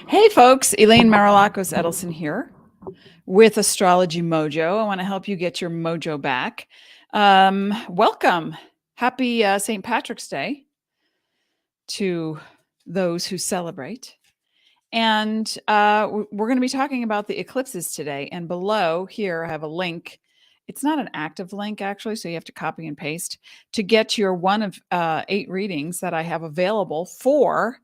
Hey folks, Elaine Marolakos Edelson here with AstrologyMojo. I want to help you get your mojo back. Welcome. Happy St. Patrick's Day to those who celebrate. And we're going to be talking about the eclipses today. And below here, I have a link. It's not an active link, actually, so you have to copy and paste to get your one of 8 readings that I have available for.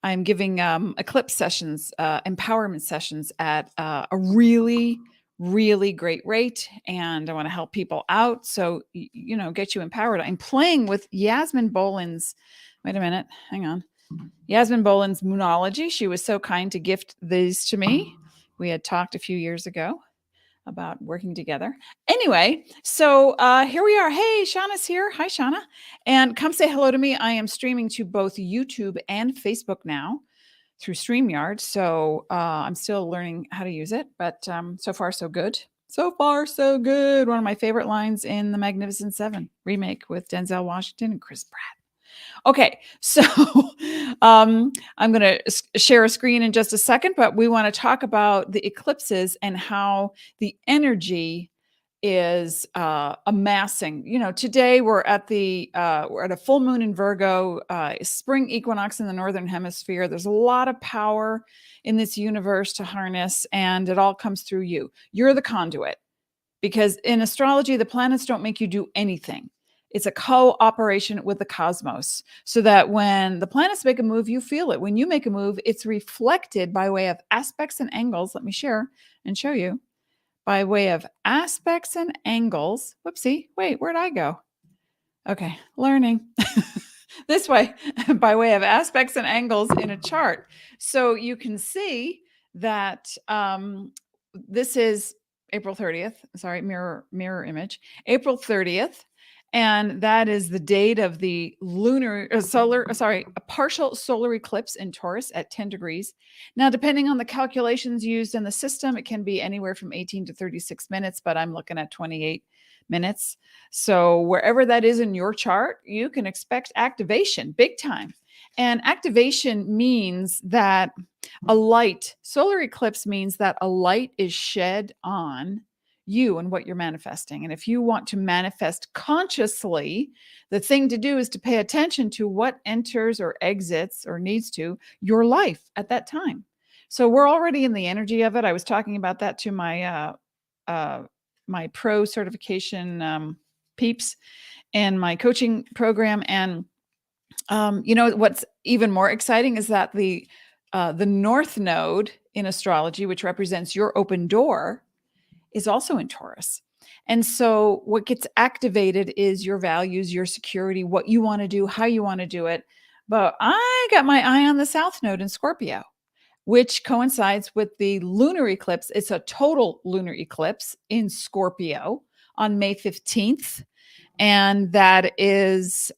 I'm giving eclipse sessions, empowerment sessions at a really, really great rate. And I want to help people out. So, get you empowered. I'm playing with Yasmin Boland's, wait a minute, hang on. Yasmin Boland's Moonology. She was so kind to gift these to me. We had talked a few years ago about working together. Anyway, so here we are. Hey, Shauna's here. Hi, Shauna. And come say hello to me. I am streaming to both YouTube and Facebook now through StreamYard. So I'm still learning how to use it, but so far, so good. So far, so good. One of my favorite lines in The Magnificent Seven remake with Denzel Washington and Chris Pratt. Okay, so I'm going to share a screen in just a second, but we want to talk about the eclipses and how the energy is amassing. Today we're at a full moon in Virgo, spring equinox in the northern hemisphere. There's a lot of power in this universe to harness, and it all comes through you. You're the conduit, because in astrology, the planets don't make you do anything. It's a cooperation with the cosmos, so that when the planets make a move, you feel it. When you make a move, it's reflected by way of aspects and angles. Let me share and show you. By way of aspects and angles. Whoopsie. Wait, where'd I go? Okay, learning. This way, by way of aspects and angles in a chart. So you can see that this is April 30th. Sorry, mirror image. April 30th. And that is the date of the a partial solar eclipse in Taurus at 10 degrees. Now, depending on the calculations used in the system, it can be anywhere from 18 to 36 minutes, but I'm looking at 28 minutes. So wherever that is in your chart, you can expect activation big time. And activation means that solar eclipse means that a light is shed on you and what you're manifesting. And if you want to manifest consciously, the thing to do is to pay attention to what enters or exits or needs to your life at that time. So we're already in the energy of it. I was talking about that to my my pro certification peeps and my coaching program. And what's even more exciting is that the North Node in astrology, which represents your open door, is also in Taurus. And so what gets activated is your values, your security, what you want to do, how you want to do it. But I got my eye on the South Node in Scorpio, which coincides with the lunar eclipse. It's a total lunar eclipse in Scorpio on May 15th. And that is,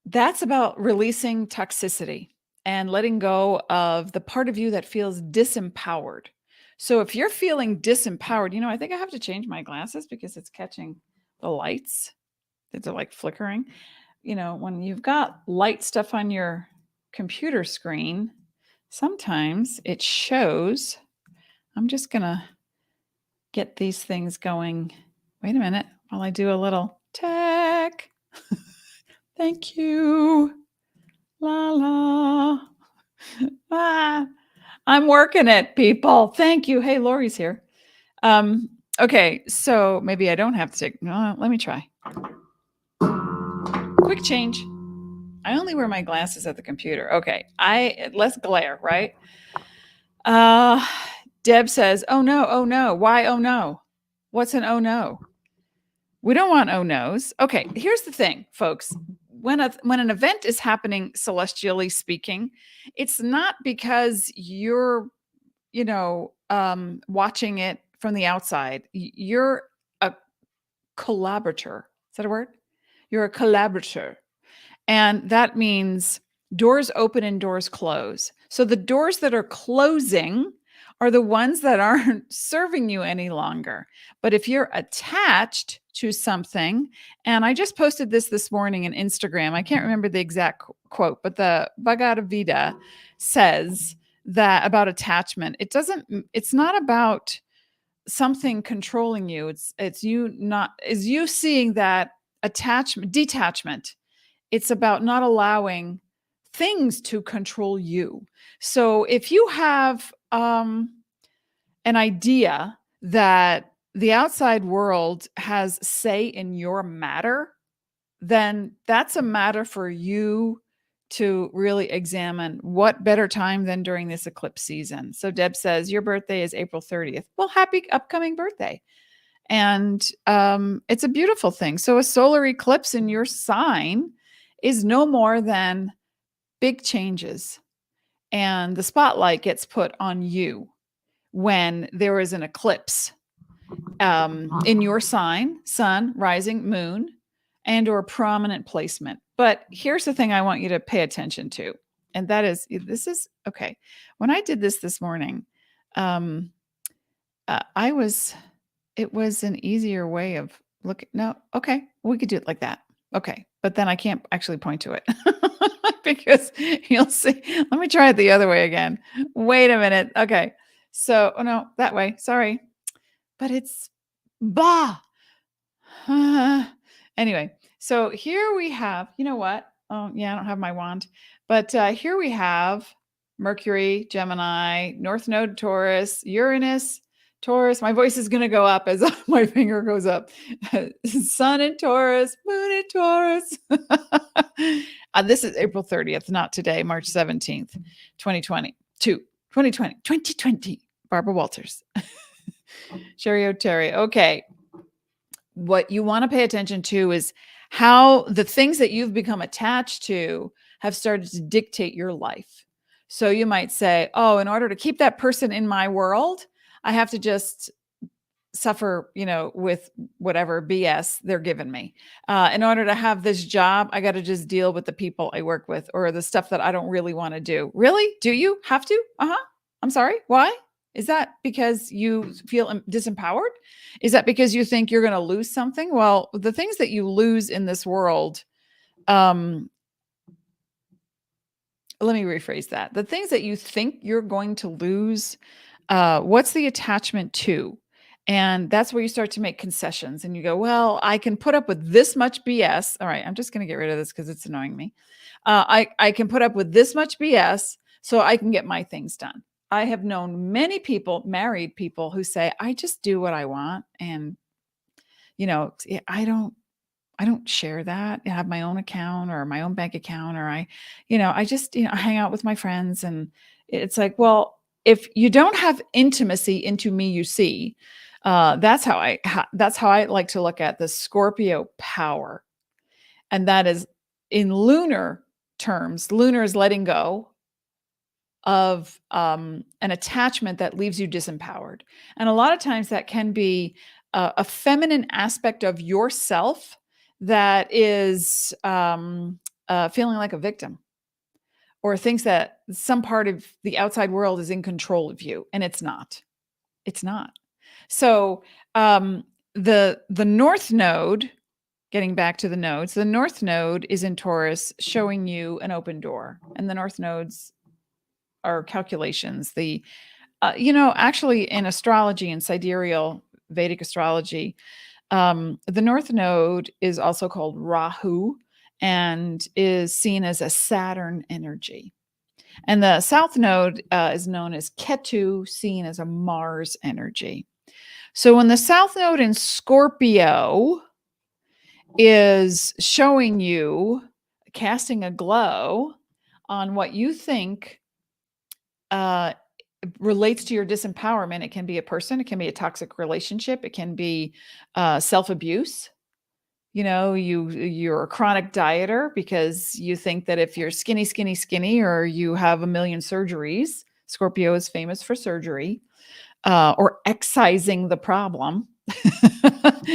that's about releasing toxicity and letting go of the part of you that feels disempowered. So if you're feeling disempowered, I think I have to change my glasses because it's catching the lights. They're like flickering. When you've got light stuff on your computer screen, sometimes it shows. I'm just going to get these things going. Wait a minute while I do a little tech. Thank you. La la. Ah. I'm working it, people. Thank you. Hey, Lori's here. Okay, so maybe I don't have to take. No, let me try. Quick change. I only wear my glasses at the computer. Okay, less glare, right? Deb says, "Oh no! Why? Oh no! What's an oh no? We don't want oh no's." Okay, here's the thing, folks. When an event is happening, celestially speaking, it's not because you're, watching it from the outside. You're a collaborator. Is that a word? You're a collaborator. And that means doors open and doors close. So the doors that are closing are the ones that aren't serving you any longer. But if you're attached to something, and I just posted this morning in Instagram, I can't remember the exact quote, but the Bhagavad Gita says that about attachment. It's not about something controlling you. It's you seeing that detachment. It's about not allowing things to control you. So if you have an idea that the outside world has say in your matter, then that's a matter for you to really examine. What better time than during this eclipse season? So Deb says, your birthday is April 30th. Well, happy upcoming birthday. And it's a beautiful thing. So a solar eclipse in your sign is no more than big changes. And the spotlight gets put on you when there is an eclipse in your sign, sun, rising, moon, and or prominent placement. But here's the thing I want you to pay attention to. And that is, okay. When I did this morning, it was an easier way of looking. No, okay, we could do it like that. Okay, but then I can't actually point to it because you'll see. Let me try it the other way again. Wait a minute. Okay, so, oh no, that way. Sorry, but it's bah. Anyway, so here we have, you know what? Oh yeah, I don't have my wand, but here we have Mercury, Gemini, North Node, Taurus, Uranus, Taurus. My voice is going to go up as my finger goes up. Sun in Taurus, Moon in Taurus. This is April 30th, not today, March 17th, 2020. Barbara Walters. Sherry O'Terry. Okay. What you want to pay attention to is how the things that you've become attached to have started to dictate your life. So you might say, oh, in order to keep that person in my world, I have to just suffer, with whatever BS they're giving me. In order to have this job, I got to just deal with the people I work with or the stuff that I don't really want to do. Really? Do you have to? I'm sorry. Why? Is that because you feel disempowered? Is that because you think you're going to lose something? Well, the things that you lose in this world, let me rephrase that. The things that you think you're going to lose, what's the attachment to? And that's where you start to make concessions and you go, well, I can put up with this much BS. All right, I'm just going to get rid of this because it's annoying me. I can put up with this much BS so I can get my things done. I have known many people, married people, who say, I just do what I want. And, I don't share that. I have my own account or my own bank account, or I just, I hang out with my friends. And it's like, well, if you don't have intimacy into me, you see, that's how I like to look at the Scorpio power. And that is in lunar terms. Lunar is letting go of an attachment that leaves you disempowered. And a lot of times that can be a feminine aspect of yourself that is feeling like a victim, or thinks that some part of the outside world is in control of you, and it's not. It's not. So the North Node, getting back to the nodes, the North Node is in Taurus, showing you an open door, and the North Nodes are calculations. Actually in astrology and sidereal Vedic astrology, the North Node is also called Rahu and is seen as a Saturn energy. And the South Node is known as Ketu, seen as a Mars energy. So when the South Node in Scorpio is showing you, casting a glow on what you think relates to your disempowerment. It can be a person, it can be a toxic relationship, it can be self-abuse. You're a chronic dieter because you think that if you're skinny, or you have a million surgeries, Scorpio is famous for surgery, or excising the problem.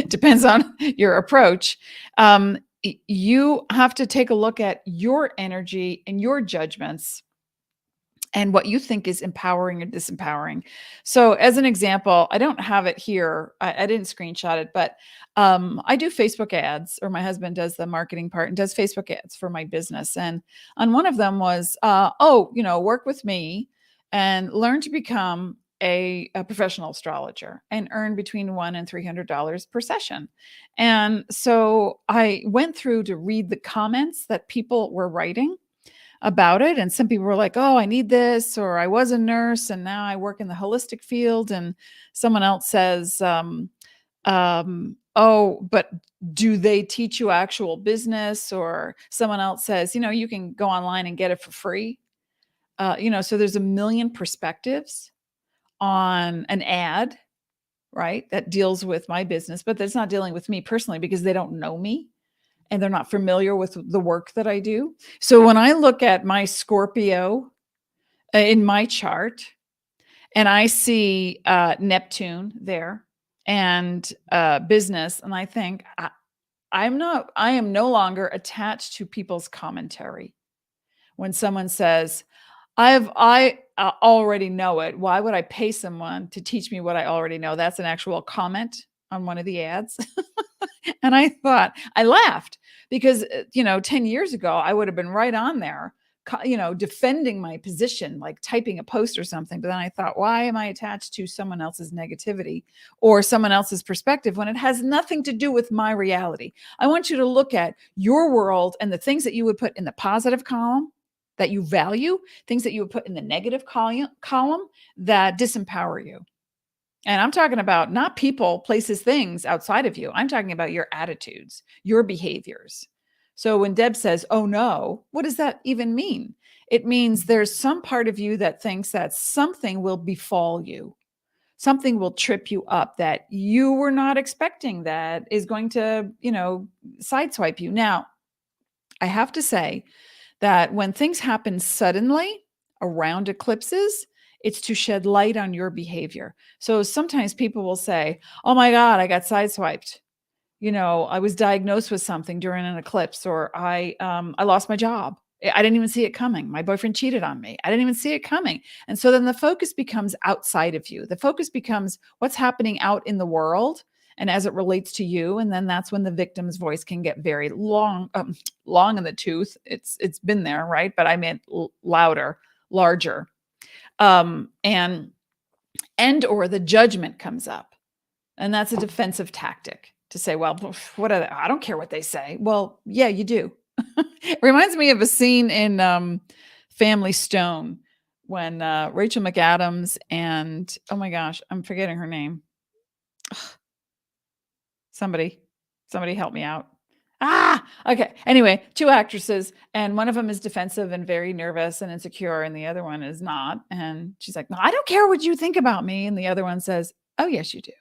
Depends on your approach. You have to take a look at your energy and your judgments and what you think is empowering or disempowering. So as an example, I don't have it here. I didn't screenshot it, but I do Facebook ads, or my husband does the marketing part and does Facebook ads for my business. And on one of them was, work with me and learn to become a professional astrologer and earn between $100 and $300 per session. And so I went through to read the comments that people were writing about it. And some people were like, oh, I need this, or I was a nurse and now I work in the holistic field. And someone else says, oh, but do they teach you actual business? Or someone else says, you can go online and get it for free. So there's a million perspectives on an ad, right? That deals with my business, but that's not dealing with me personally because they don't know me and they're not familiar with the work that I do. So when I look at my Scorpio in my chart and I see Neptune there and business, and I think I am no longer attached to people's commentary. When someone says, I already know it, why would I pay someone to teach me what I already know? That's an actual comment on one of the ads. And I laughed because, 10 years ago, I would have been right on there, defending my position, like typing a post or something. But then I thought, why am I attached to someone else's negativity or someone else's perspective when it has nothing to do with my reality? I want you to look at your world and the things that you would put in the positive column that you value, things that you would put in the negative column that disempower you. And I'm talking about not people, places, things outside of you. I'm talking about your attitudes, your behaviors. So when Deb says, oh no, what does that even mean? It means there's some part of you that thinks that something will befall you. Something will trip you up that you were not expecting that is going to, sideswipe you. Now, I have to say that when things happen suddenly around eclipses, it's to shed light on your behavior. So sometimes people will say, oh my God, I got sideswiped. I was diagnosed with something during an eclipse, or I lost my job. I didn't even see it coming. My boyfriend cheated on me. I didn't even see it coming. And so then the focus becomes outside of you. The focus becomes what's happening out in the world and as it relates to you. And then that's when the victim's voice can get very long in the tooth. It's been there, right? But I meant louder, larger. And or the judgment comes up. And that's a defensive tactic to say, well, what are they? I don't care what they say. Well, yeah, you do. It reminds me of a scene in Family Stone when Rachel McAdams and, oh my gosh, I'm forgetting her name. Somebody help me out. Okay. Anyway, two actresses, and one of them is defensive and very nervous and insecure, and the other one is not. And she's like, no, I don't care what you think about me. And the other one says, oh, yes, you do.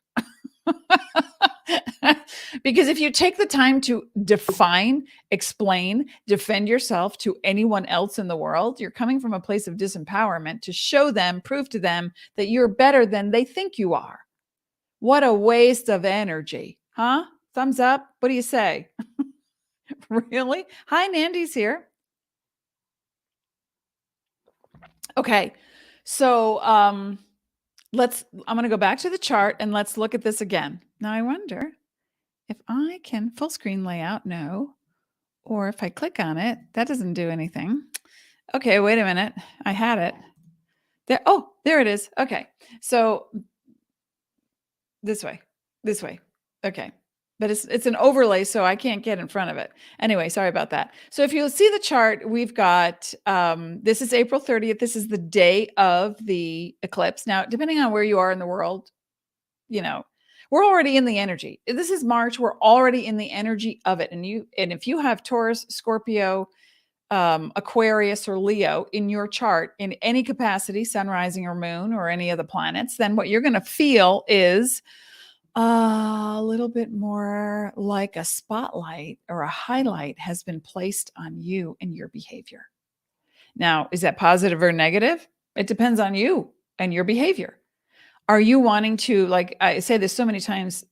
Because if you take the time to define, explain, defend yourself to anyone else in the world, you're coming from a place of disempowerment to show them, prove to them that you're better than they think you are. What a waste of energy, huh? Thumbs up. What do you say? Really? Hi, Nandy's here. Okay. So I'm going to go back to the chart and let's look at this again. Now I wonder if I can full screen layout. No. Or if I click on it, that doesn't do anything. Okay, wait a minute. I had it. There. Oh, there it is. Okay. So this way. Okay. But it's an overlay, so I can't get in front of it. Anyway, sorry about that. So if you'll see the chart, we've got, this is April 30th. This is the day of the eclipse. Now, depending on where you are in the world, we're already in the energy. This is March. We're already in the energy of it. And if you have Taurus, Scorpio, Aquarius, or Leo in your chart in any capacity, sun, rising, or moon, or any of the planets, then what you're going to feel is a little bit more like a spotlight or a highlight has been placed on you and your behavior. Now, is that positive or negative? It depends on you and your behavior. Are you wanting to, like I say this so many times,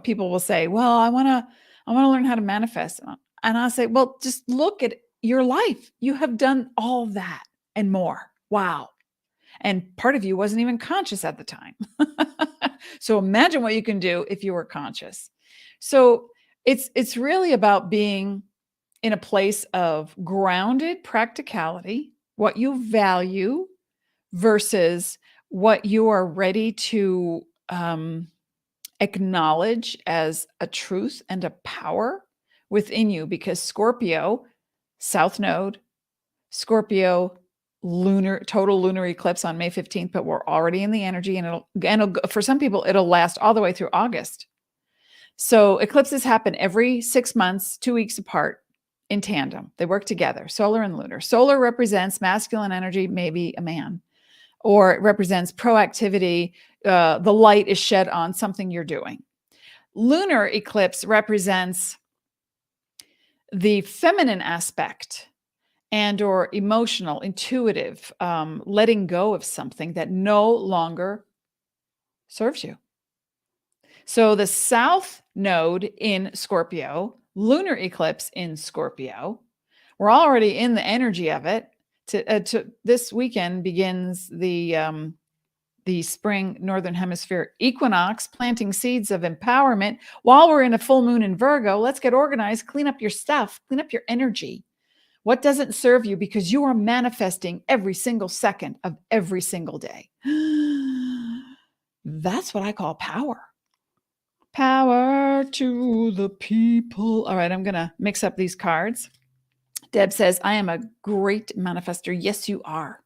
people will say, well, I want to learn how to manifest. And I'll say, well, just look at your life. You have done all that and more. Wow. And part of you wasn't even conscious at the time. So imagine what you can do if you were conscious. So it's really about being in a place of grounded practicality, what you value versus what you are ready to acknowledge as a truth and a power within you. Because Scorpio, South Node, Scorpio, total lunar eclipse on May 15th, but we're already in the energy, and it'll for some people it'll last all the way through August. So eclipses happen every 6 months, 2 weeks apart in tandem. They work together, solar and lunar. Solar represents masculine energy, maybe a man, or it represents proactivity. The light is shed on something you're doing. Lunar eclipse represents the feminine aspect and or emotional, intuitive, letting go of something that no longer serves you. So the South Node in Scorpio, lunar eclipse in Scorpio, we're already in the energy of it. To this weekend begins the spring Northern Hemisphere equinox, planting seeds of empowerment. While we're in a full moon in Virgo, let's get organized, clean up your stuff, clean up your energy. What doesn't serve you, because you are manifesting every single second of every single day. That's what I call power. Power to the people. All right, I'm going to mix up these cards. Deb says, I am a great manifester. Yes, you are.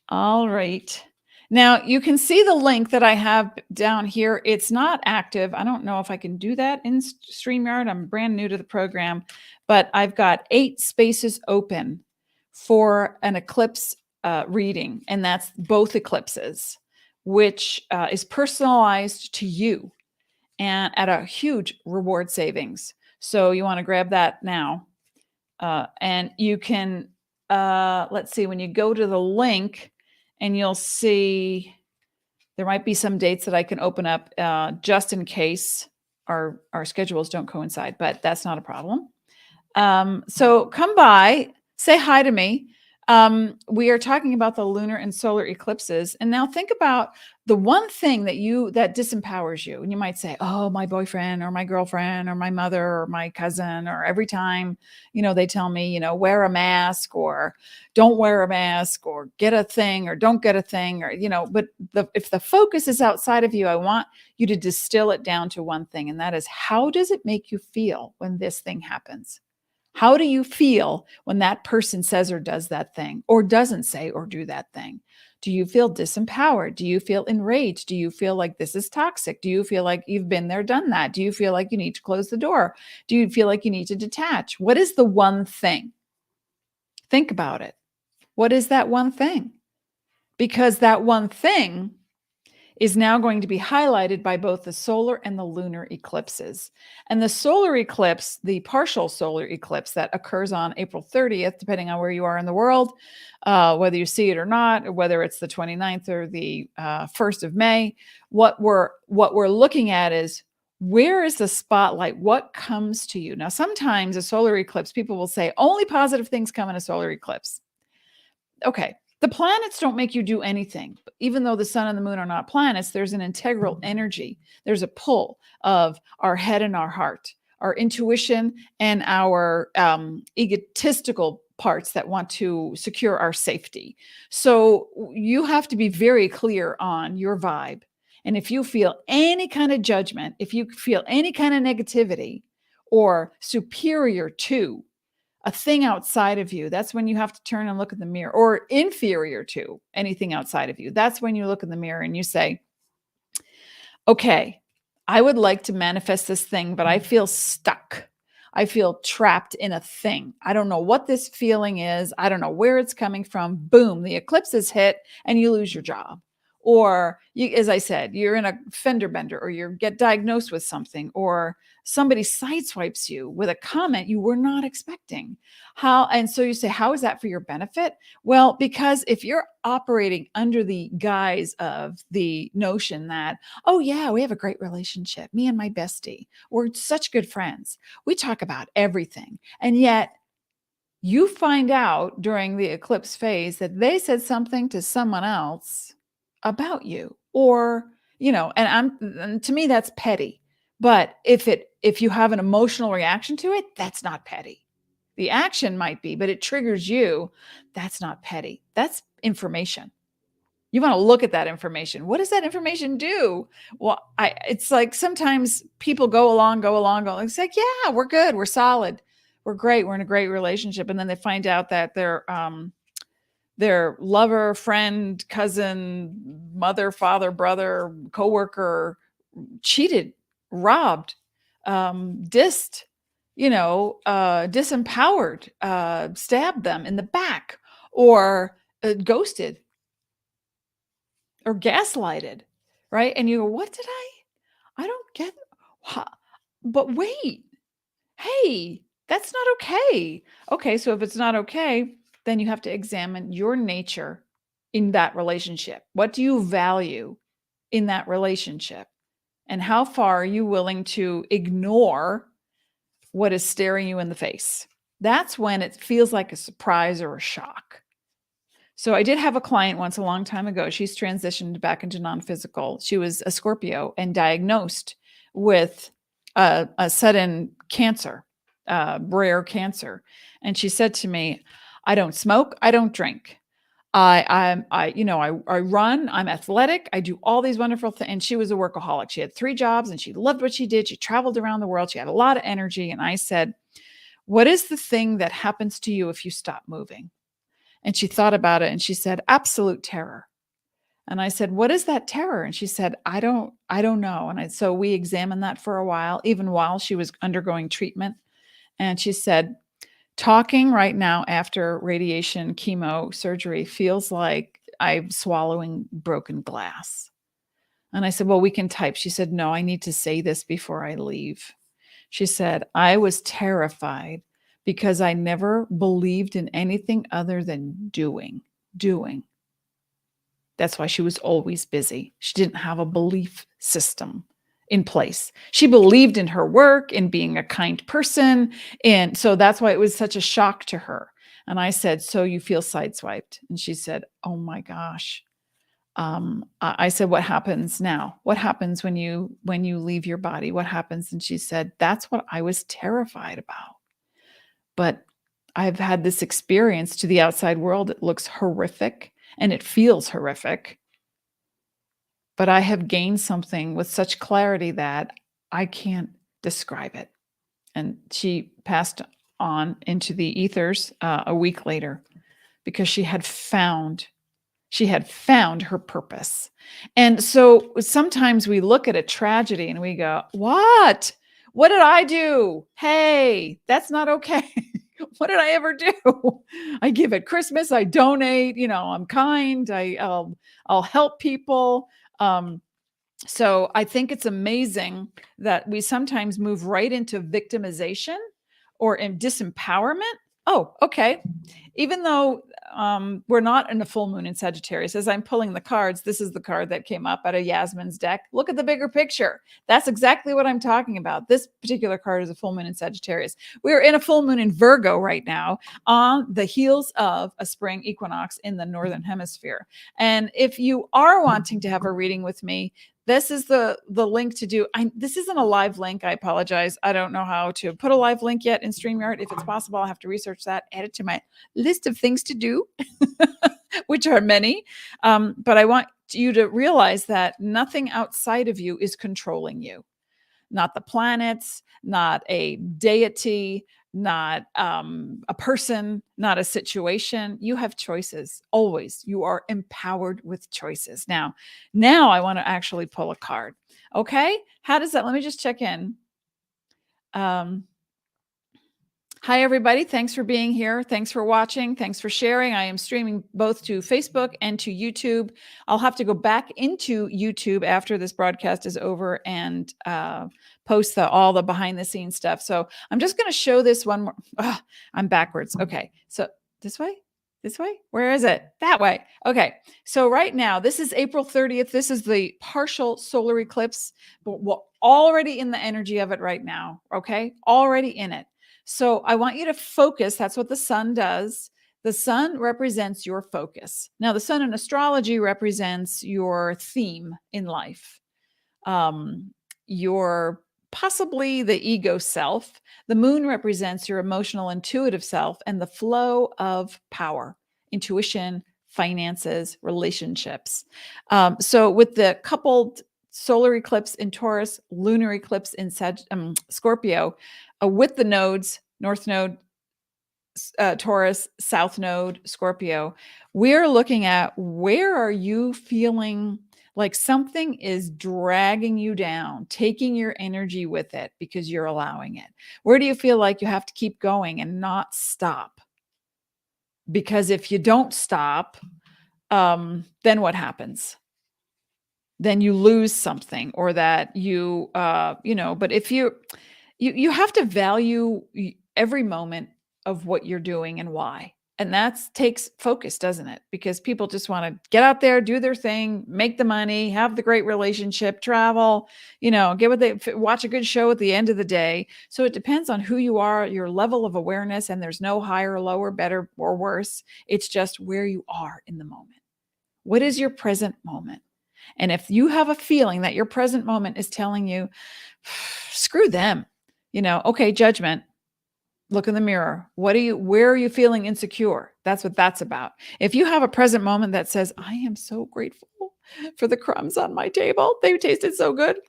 All right. Now you can see the link that I have down here. It's not active. I don't know if I can do that in StreamYard. I'm brand new to the program, but I've got 8 spaces open for an eclipse reading, and that's both eclipses, which is personalized to you and at a huge reward savings. So you want to grab that now. And you can, let's see, when you go to the link, and you'll see there might be some dates that I can open up just in case our schedules don't coincide, but that's not a problem. So come by, say hi to me. We are talking about the lunar and solar eclipses. And now think about the one thing that disempowers you. And you might say, oh, my boyfriend or my girlfriend or my mother or my cousin, or every time, they tell me, wear a mask or don't wear a mask or get a thing or don't get a thing, or, but if the focus is outside of you, I want you to distill it down to one thing. And that is, how does it make you feel when this thing happens? How do you feel when that person says or does that thing, or doesn't say or do that thing? Do you feel disempowered? Do you feel enraged? Do you feel like this is toxic? Do you feel like you've been there, done that? Do you feel like you need to close the door? Do you feel like you need to detach? What is the one thing? Think about it. What is that one thing? Because that one thing is now going to be highlighted by both the solar and the lunar eclipses. And the solar eclipse, the partial solar eclipse that occurs on April 30th, depending on where you are in the world, whether you see it or not, or whether it's the 29th or the 1st of May, what we're looking at is, where is the spotlight? What comes to you? Now, sometimes a solar eclipse, people will say, only positive things come in a solar eclipse. Okay. The planets don't make you do anything. Even though the sun and the moon are not planets, there's an integral energy. There's a pull of our head and our heart, our intuition and our egotistical parts that want to secure our safety. So you have to be very clear on your vibe. And if you feel any kind of judgment, if you feel any kind of negativity or superior to a thing outside of you, that's when you have to turn and look in the mirror, or inferior to anything outside of you. That's when you look in the mirror and you say, okay, I would like to manifest this thing, but I feel stuck. I feel trapped in a thing. I don't know what this feeling is. I don't know where it's coming from. Boom, the eclipses hit and you lose your job. Or you, as I said, you're in a fender bender, or you get diagnosed with something, or somebody sideswipes you with a comment you were not expecting. And so you say, how is that for your benefit? Well, because if you're operating under the guise of the notion that, oh yeah, we have a great relationship, me and my bestie, we're such good friends, we talk about everything, and yet You find out during the eclipse phase that they said something to someone else about you, or, and to me, that's petty. But if you have an emotional reaction to it, that's not petty. The action might be, but it triggers you. That's not petty. That's information. You want to look at that information. What does that information do? Well, it's like sometimes people go along. It's like, yeah, we're good. We're solid. We're great. We're in a great relationship. And then they find out that their lover, friend, cousin, mother, father, brother, coworker cheated, robbed, dissed, disempowered, stabbed them in the back, or ghosted, or gaslighted, right? And you go, what did I don't get. But wait, hey, that's not okay. Okay, so if it's not okay, then you have to examine your nature in that relationship. What do you value in that relationship? And how far are you willing to ignore what is staring you in the face? That's when it feels like a surprise or a shock. So I did have a client once a long time ago. She's transitioned back into non-physical. She was a Scorpio and diagnosed with a sudden cancer, rare cancer. And she said to me, I don't smoke, I don't drink. I run, I'm athletic, I do all these wonderful things. And she was a workaholic. She had 3 jobs and she loved what she did. She traveled around the world. She had a lot of energy. And I said, what is the thing that happens to you if you stop moving? And she thought about it and she said, absolute terror. And I said, what is that terror? And she said, I don't know. And so we examined that for a while, even while she was undergoing treatment. And she said, talking right now after radiation, chemo, surgery feels like I'm swallowing broken glass. And I said, well, we can type. She said, no, I need to say this before I leave. She said, I was terrified because I never believed in anything other than doing. That's why she was always busy. She didn't have a belief system in place. She believed in her work, in being a kind person. And so that's why it was such a shock to her. And I said, so you feel sideswiped? And she said, oh my gosh. I said, what happens now? What happens when you leave your body? What happens? And she said, that's what I was terrified about. But I've had this experience to the outside world. It looks horrific and it feels horrific. But I have gained something with such clarity that I can't describe it. And she passed on into the ethers a week later because she had found her purpose. And so sometimes we look at a tragedy and we go, what did I do? Hey, that's not okay. What did I ever do? I give at Christmas, I donate, I'm kind, I'll help people. So I think it's amazing that we sometimes move right into victimization or in disempowerment. Oh, okay. Even though we're not in a full moon in Sagittarius, as I'm pulling the cards, this is the card that came up out of Yasmin's deck. Look at the bigger picture. That's exactly what I'm talking about. This particular card is a full moon in Sagittarius. We're in a full moon in Virgo right now on the heels of a spring equinox in the Northern Hemisphere. And if you are wanting to have a reading with me, this is the link to do. This isn't a live link. I apologize. I don't know how to put a live link yet in StreamYard. If it's possible, I'll have to research that, add it to my list of things to do, which are many. But I want you to realize that nothing outside of you is controlling you. Not the planets, not a deity, not a person, not a situation. You have choices. Always. You are empowered with choices. Now I want to actually pull a card. Okay. How does that? Let me just check in. Hi, everybody. Thanks for being here. Thanks for watching. Thanks for sharing. I am streaming both to Facebook and to YouTube. I'll have to go back into YouTube after this broadcast is over and post all the behind the scenes stuff. So I'm just going to show this one more. Oh, I'm backwards. Okay. So this way? Where is it? That way. Okay. So right now, this is April 30th. This is the partial solar eclipse, but we're already in the energy of it right now. Okay. Already in it. So I want you to focus. That's what the sun does. The sun represents your focus. Now, the sun in astrology represents your theme in life, your possibly the ego self. The moon represents your emotional, intuitive self and the flow of power, intuition, finances, relationships. So with the coupled solar eclipse in Taurus, lunar eclipse in Scorpio, with the nodes, North Node, Taurus, South Node, Scorpio, we're looking at where are you feeling like something is dragging you down, taking your energy with it because you're allowing it. Where do you feel like you have to keep going and not stop? Because if you don't stop, then what happens? Then you lose something, or that but if you have to value every moment of what you're doing and why. And that takes focus, doesn't it? Because people just want to get out there, do their thing, make the money, have the great relationship, travel, get what they watch a good show at the end of the day. So it depends on who you are, your level of awareness, and there's no higher or lower, better or worse. It's just where you are in the moment. What is your present moment? And if you have a feeling that your present moment is telling you, screw them, okay, judgment, look in the mirror. Where are you feeling insecure? That's what that's about. If you have a present moment that says, I am so grateful for the crumbs on my table. They tasted so good.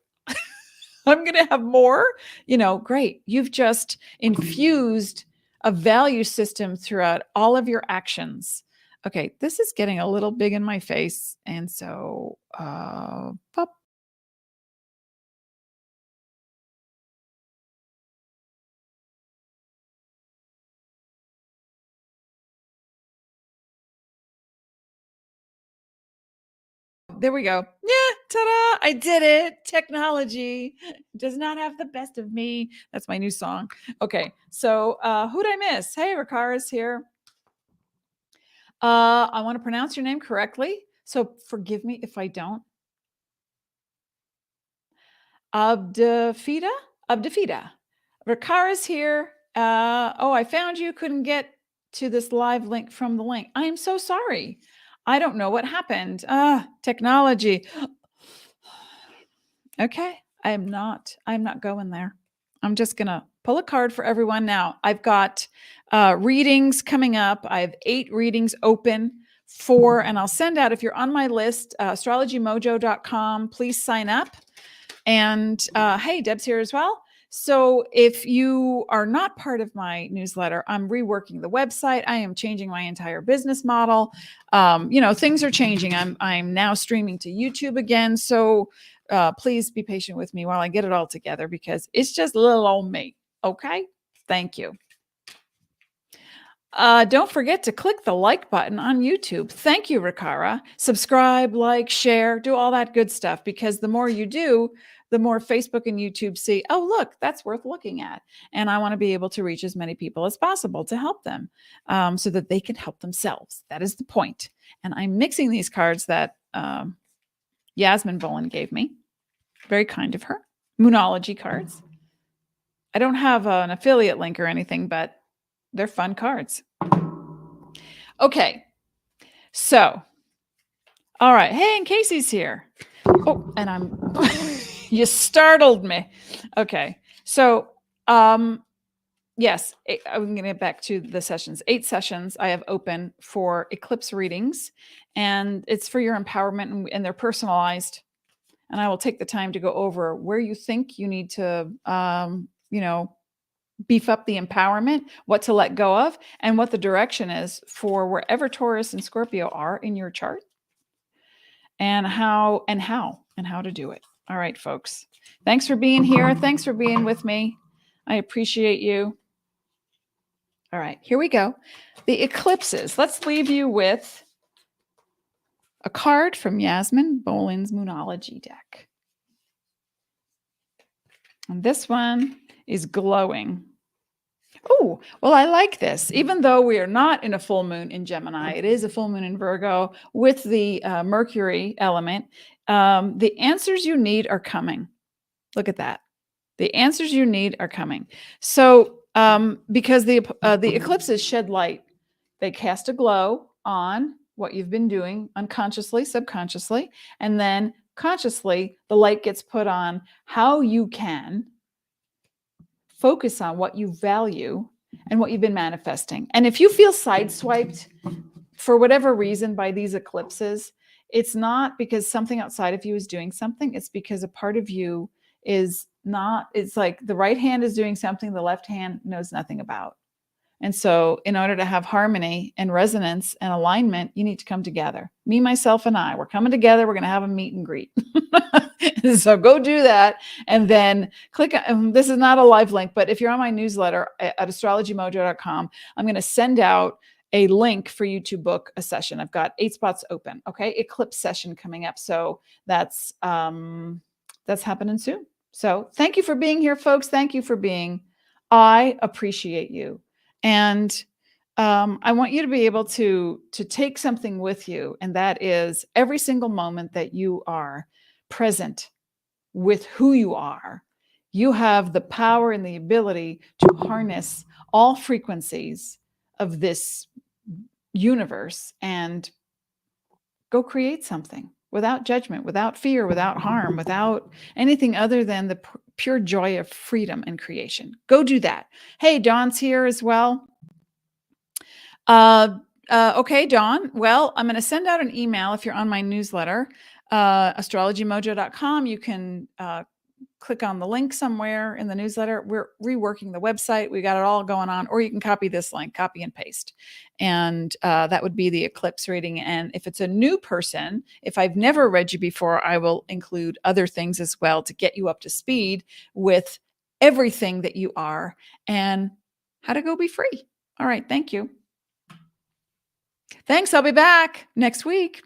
I'm going to have more, great. You've just infused a value system throughout all of your actions. Okay, this is getting a little big in my face. And so, pop. There we go. Yeah, ta-da, I did it. Technology does not have the best of me. That's my new song. Okay, so who'd I miss? Hey, Ricara's here. I want to pronounce your name correctly, so forgive me if I don't. Abdafida? Abdafida. Ricara's here. I found you. Couldn't get to this live link from the link. I am so sorry. I don't know what happened. Technology. Okay. I'm not going there. I'm just going to pull a card for everyone now. I've got readings coming up. I have 8 readings open and I'll send out, if you're on my list, astrologymojo.com, please sign up. And hey, Deb's here as well. So if you are not part of my newsletter, I'm reworking the website. I am changing my entire business model. Things are changing. I'm now streaming to YouTube again. So please be patient with me while I get it all together, because it's just little old me. Okay. Thank you. Don't forget to click the like button on YouTube. Thank you, Ricara. Subscribe, like, share, do all that good stuff, because the more you do, the more Facebook and YouTube see, oh, look, that's worth looking at. And I want to be able to reach as many people as possible to help them so that they can help themselves. That is the point. And I'm mixing these cards that Yasmin Boland gave me. Very kind of her. Moonology cards. I don't have an affiliate link or anything, but they're fun cards. Okay. So, all right. Hey, and Casey's here. Oh, and you startled me. Okay. So, yes, I'm going to get back to the sessions. 8 sessions I have open for eclipse readings, and it's for your empowerment, and they're personalized. And I will take the time to go over where you think you need to, beef up the empowerment, what to let go of, and what the direction is for wherever Taurus and Scorpio are in your chart, and how to do it. All right, folks. Thanks for being here. Thanks for being with me. I appreciate you. All right, here we go. The eclipses. Let's leave you with a card from Yasmin Boland's Moonology deck. And this one is glowing. Oh, well, I like this. Even though we are not in a full moon in Gemini, it is a full moon in Virgo with the Mercury element. The answers you need are coming. Look at that. The answers you need are coming. So because the eclipses shed light. They cast a glow on what you've been doing unconsciously, subconsciously, and then consciously, the light gets put on how you can focus on what you value and what you've been manifesting. And if you feel sideswiped for whatever reason by these eclipses, it's not because something outside of you is doing something. It's because a part of you is not, it's like the right hand is doing something the left hand knows nothing about. And so in order to have harmony and resonance and alignment, you need to come together. Me, myself, and I, we're coming together. We're going to have a meet and greet. So go do that. And then click on, this is not a live link, but if you're on my newsletter at astrologymojo.com, I'm going to send out a link for you to book a session. I've got 8 spots open. Okay. Eclipse session coming up. So that's happening soon. So thank you for being here, folks. Thank you for being. I appreciate you. And I want you to be able to take something with you. And that is every single moment that you are present with who you are, you have the power and the ability to harness all frequencies of this universe and go create something without judgment, without fear, without harm, without anything other than the pure joy of freedom and creation. Go do that. Hey, Dawn's here as well. Okay, Dawn. Well, I'm going to send out an email if you're on my newsletter, astrologymojo.com. You can click on the link somewhere in the newsletter. We're reworking the website. We got it all going on, or you can copy this link, copy and paste. And that would be the eclipse reading. And if it's a new person, if I've never read you before, I will include other things as well to get you up to speed with everything that you are and how to go be free. All right. Thank you. Thanks. I'll be back next week.